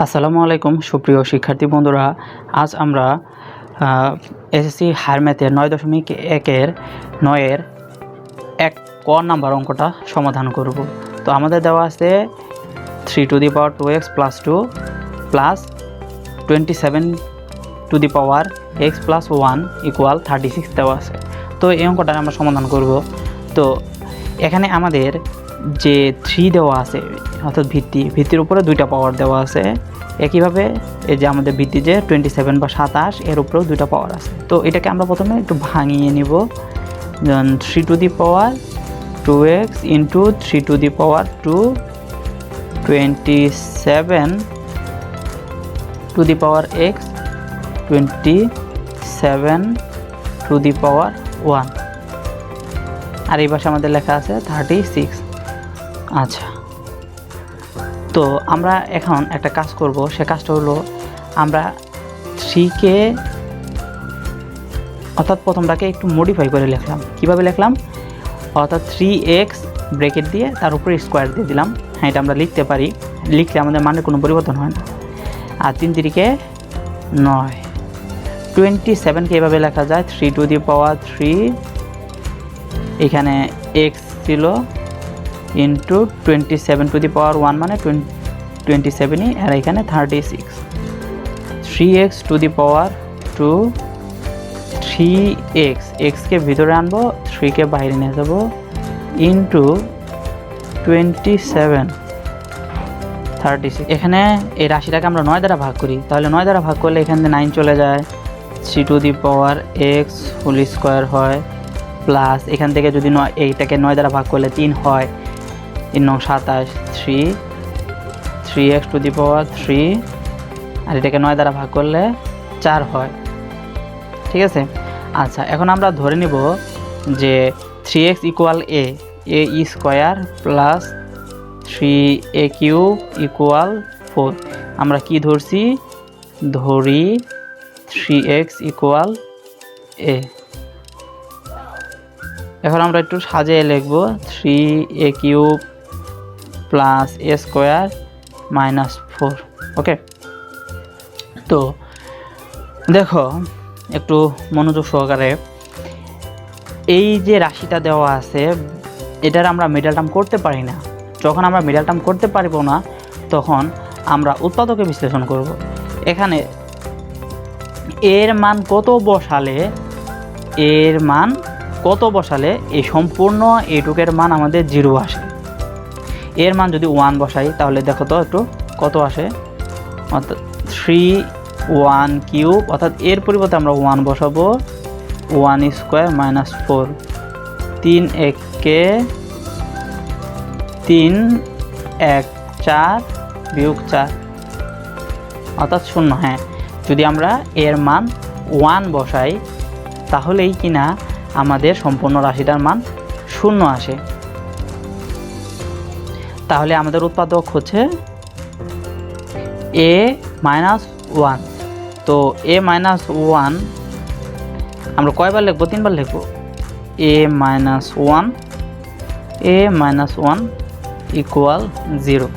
আসসালামু আলাইকুম সুপ্রিয় শিক্ষার্থী বন্ধুরা, আজ আমরা এসএসসি হায়ার ম্যাথের 9.1-এর 9-এর 1 ক নাম্বার অঙ্কটা সমাধান করব। তো আমাদের দেওয়া আছে 3 to the power 2x plus 2 plus 27 to the power x plus 1 equal 36 দেওয়া আছে। তো এই অঙ্কটা আমরা সমাধান করব। তো এখানে আমাদের যে 3 দেওয়া আছে অর্থাৎ ভিত্তির উপরে 2টা পাওয়ার দেওয়া আছে, একইভাবে এই যে আমাদের ভিত্তি যে 27 বা 27 এর উপরেও 2টা পাওয়ার আছে। তো এটাকে আমরা প্রথমে একটু ভাঙিয়ে নিব। 3 to the power 2x into 3 to the power 2 27 to the power x 27 to the power 1 আর এই পাশে আমাদের লেখা আছে 36। আচ্ছা, তো আমরা এখন একটা কাজ করব। সে কাজটা হলো আমরা 3কে অর্থাৎ প্রথমটাকে একটু মডিফাই করে লিখলাম। কিভাবে লিখলাম? অর্থাৎ 3x ব্র্যাকেট দিয়ে তার উপরে স্কোয়ার দিয়ে দিলাম। হ্যাঁ, এটা আমরা লিখতে পারি, লিখলে আমাদের মানের কোনো পরিবর্তন হয় না। আর 3 3কে 9, 27কে এভাবে লেখা যায় 3 to the power 3, এখানে x ছিল ইন্টু 27 to the power 1 মানে 27ই, আর এখানে 36। 3x to the power 2, 3x কে ভিতরে আনবো, 3কে বাইরে নিয়ে যাবো, ইন্টু 27 36। এখানে এই রাশিটাকে আমরা 9 দ্বারা ভাগ করি, তাহলে 9 দ্বারা ভাগ করলে এখানে 9 চলে যায়, 3 to the power x whole square হয়, প্লাস এখান থেকে যদি এইটাকে 9 দ্বারা ভাগ করলে 3 হয়, 3 9 27, 3x to the power 3, আর এটাকে 9 দ্বারা ভাগ করলে 4 হয়। ঠিক আছে। আচ্ছা, এখন আমরা ধরে নিব যে 3x equal a square plus 3a cube equal 4। আমরা কি ধরছি? ধরি 3x ইকুয়াল a। এখন আমরা একটু সাজিয়ে লিখব 3a cube plus a square minus 4। ওকে, তো দেখো একটু মনোযোগ সহকারে, এই যে রাশিটা দেওয়া আছে এটার আমরা মিডল টার্ম করতে পারি না। যখন আমরা মিডল টার্ম করতে পারবো না, তখন আমরা উৎপাদকে বিশ্লেষণ করব। এখানে এর মান কত বসালে এই সম্পূর্ণ এইটুকের মান আমাদের 0 আসে। এর মান যদি 1 বসাই তাহলে দেখো তো একটু কত আসে, অর্থাৎ 3 1 কিউব, অর্থাৎ এর পরিবর্তে আমরা 1 বসাবো, 1 স্কোয়ার মাইনাস 4, 3 1কে 3 1 4 বিয়োগ 4 অর্থাৎ 0। হ্যাঁ, যদি আমরা এর মান 1 বসাই তাহলেই কিনা আমাদের সম্পূর্ণ রাশিটার মান 0 আসে। তাহলে আমাদের উৎপাদক হচ্ছে a মাইনাস 1। তো a মাইনাস 1 আমরা কয়বার লিখবো? 3বার লিখবো। a minus 1 equal 0।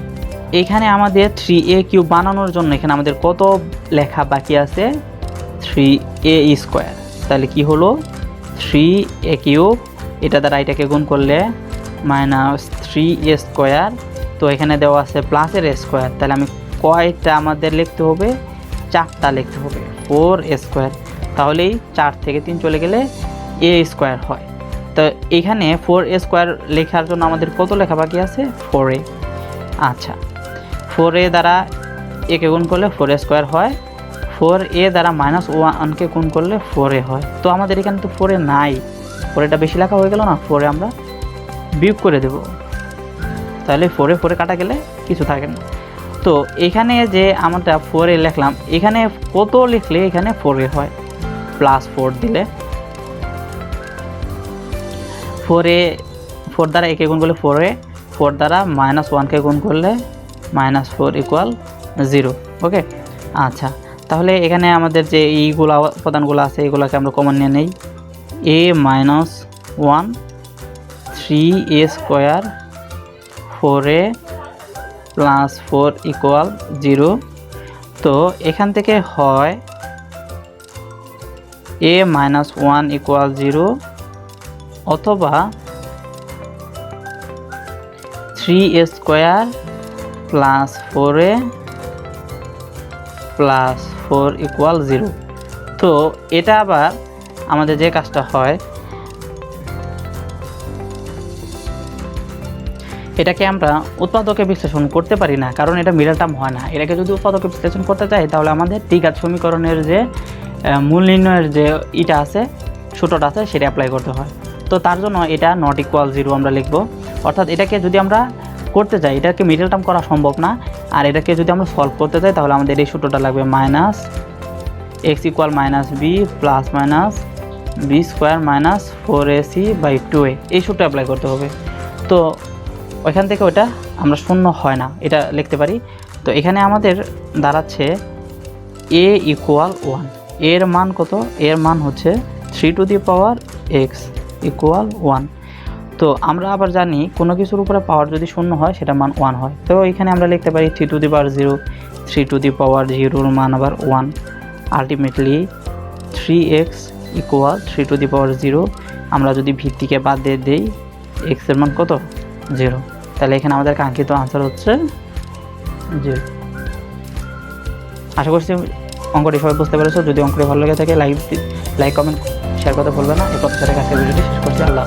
এখানে আমাদের 3a কিউব বানানোর জন্য এখানে আমাদের কত লেখা বাকি আছে? 3a square. তাহলে কি হলো? 3a কিউব, এটা দ্বারা এটাকে গুণ করলে মাইনাস 3a স্কোয়ার। তো এখানে দেওয়া আছে প্লাসের স্কোয়ার, তাহলে আমি কয়টা আমাদের লিখতে হবে? 4টা লিখতে হবে, 4a স্কোয়ার। তাহলেই 4 থেকে 3 চলে গেলে a স্কোয়ার হয়। তো এখানে 4a স্কোয়ার লেখার জন্য আমাদের কত লেখা বাকি আছে? 4a। আচ্ছা, 4a দ্বারা একে গুণ করলে 4a স্কোয়ার হয়, 4a দ্বারা মাইনাস 1কে গুণ করলে 4a হয়। তো আমাদের এখানে তো 4a নাই, 4a বেশি লেখা হয়ে গেল না, 4a আমরা বিয়োগ করে দেব। তাহলে 4a কাটা গেলে কিছু থাকে না। তো এখানে যে আমরা 4a লিখলাম, এখানে কত লিখলে এখানে 4a হয়? প্লাস 4 দিলে 4 দ্বারা একে গুণ করলে 4a, 4 দ্বারা মাইনাস 1কে গুণ করলে মাইনাস 4 ইকুয়াল 0। ওকে, আচ্ছা, তাহলে এখানে আমাদের যে এইগুলা উপাদানগুলো আছে এগুলোকে আমরা কমন নিয়ে নেই। a minus 1 3a square 4a plus 4 equal 0। তো এখান থেকে হয় a মাইনাস 1 ইকুয়াল 0 অথবা 3a square plus 4a plus 4 equal 0। তো এটা আবার আমাদের যে কাজটা হয়, এটাকে আমরা উৎপাদকে বিশ্লেষণ করতে পারি না, কারণ এটা মিডল টার্ম হয় না। এটাকে যদি উৎপাদকে বিশ্লেষণ করতে চাই তাহলে আমাদের দ্বিঘাত সমীকরণের যে মূল নির্ণয়ের যে ইটা আছে, সূত্রটা আছে, সেটা অ্যাপ্লাই করতে হয়। তো তার জন্য এটা নট ইকুয়াল 0 আমরা লিখব। অর্থাৎ এটাকে যদি আমরা করতে চাই, এটাকে মিডল টার্ম করা সম্ভব না। আর এটাকে যদি আমরা সলভ করতে চাই তাহলে আমাদের এই সূত্রটা লাগবে minus x equal minus B plus minus B square minus 4ac by 2a, এই সূত্র অ্যাপ্লাই করতে হবে। তো ওইখান থেকে ওটা আমরা শূন্য হয় না এটা লিখতে পারি। তো এখানে আমাদের দাঁড়াচ্ছে a ইকুয়াল 1, এর মান কত? এর মান হচ্ছে 3 to the power x equal 1। তো আমরা আবার জানি কোনো কিছুর উপরে পাওয়ার যদি শূন্য হয় সেটা মান 1 হয়। তো এখানে আমরা লিখতে পারি 3 to the power 0, 3 to the power 0 মান আবার 1, ultimately 3x equal 3 to the power 0। আমরা যদি ভিত্তিকে বাদ দিয়ে দিই, x এর মান কত? 0। তাহলে এখানে আমাদের কাঙ্ক্ষিত আনসার হচ্ছে 0। আশা করছি অঙ্কটি সবাই বুঝতে পেরেছো। যদি অঙ্কটি ভালো লেগে থাকে লাইক কমেন্ট শেয়ার করতে ভুলবে না। এই প্রত্যাশার কাছে ভিডিওটি শেষ করছি। আল্লাহ।